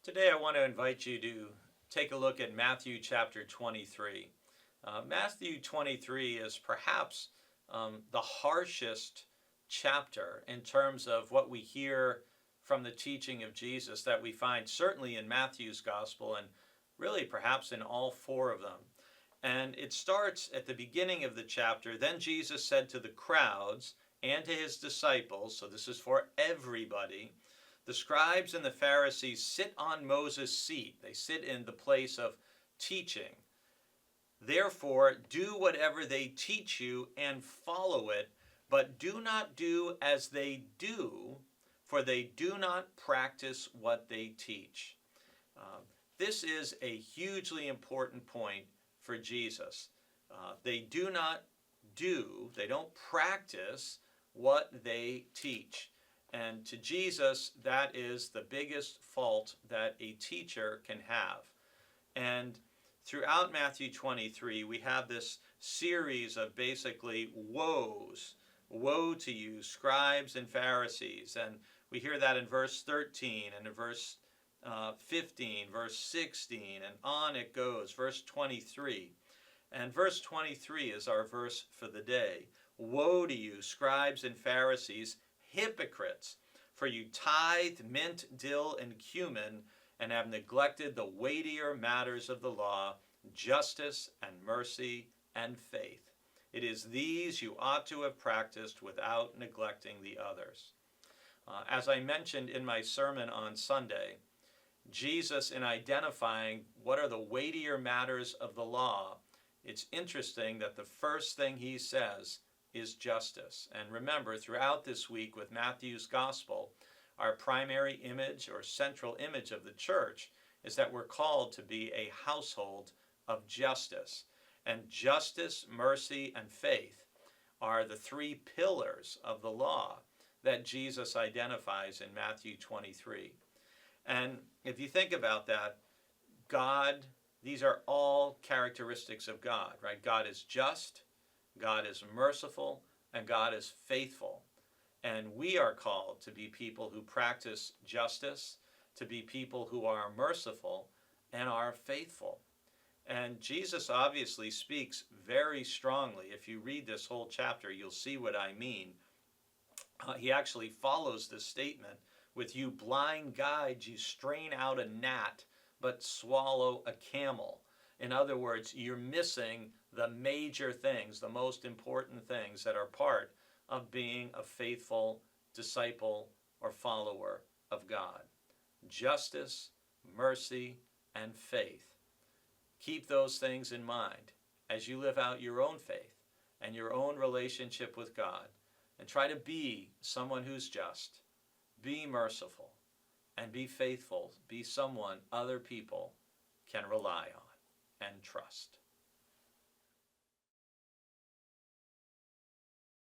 Today I want to invite you to take a look at Matthew chapter 23. Matthew 23 is perhaps the harshest chapter in terms of what we hear from the teaching of Jesus that we find certainly in Matthew's gospel and really perhaps in all four of them. And it starts at the beginning of the chapter. Then Jesus said to the crowds and to his disciples, so this is for everybody, the scribes and the Pharisees sit on Moses' seat. They sit in the place of teaching. Therefore, do whatever they teach you and follow it, but do not do as they do, for they do not practice what they teach. This is a hugely important point for Jesus. They don't practice what they teach. And to Jesus, that is the biggest fault that a teacher can have. And throughout Matthew 23, we have this series of basically woes. Woe to you, scribes and Pharisees. And we hear that in verse 13 and in verse 15, verse 16, and on it goes, verse 23. And verse 23 is our verse for the day. Woe to you, scribes and Pharisees, hypocrites, for you tithe mint, dill, and cumin, and have neglected the weightier matters of the law, justice and mercy and faith. It is these you ought to have practiced without neglecting the others. As I mentioned in my sermon on Sunday, Jesus, in identifying what are the weightier matters of the law, it's interesting that the first thing he says is justice. And remember, throughout this week with Matthew's gospel, our primary image or central image of the church is that we're called to be a household of justice. And justice, mercy, and faith are the three pillars of the law that Jesus identifies in Matthew 23. And if you think about that, God, these are all characteristics of God, right? God is just, God is merciful, and God is faithful. And we are called to be people who practice justice, to be people who are merciful and are faithful. And Jesus obviously speaks very strongly. If you read this whole chapter, you'll see what I mean. He actually follows this statement with, you blind guides, you strain out a gnat, but swallow a camel. In other words, you're missing the major things, the most important things that are part of being a faithful disciple or follower of God. Justice, mercy, and faith. Keep those things in mind as you live out your own faith and your own relationship with God, and try to be someone who's just, be merciful, and be faithful, be someone other people can rely on and trust.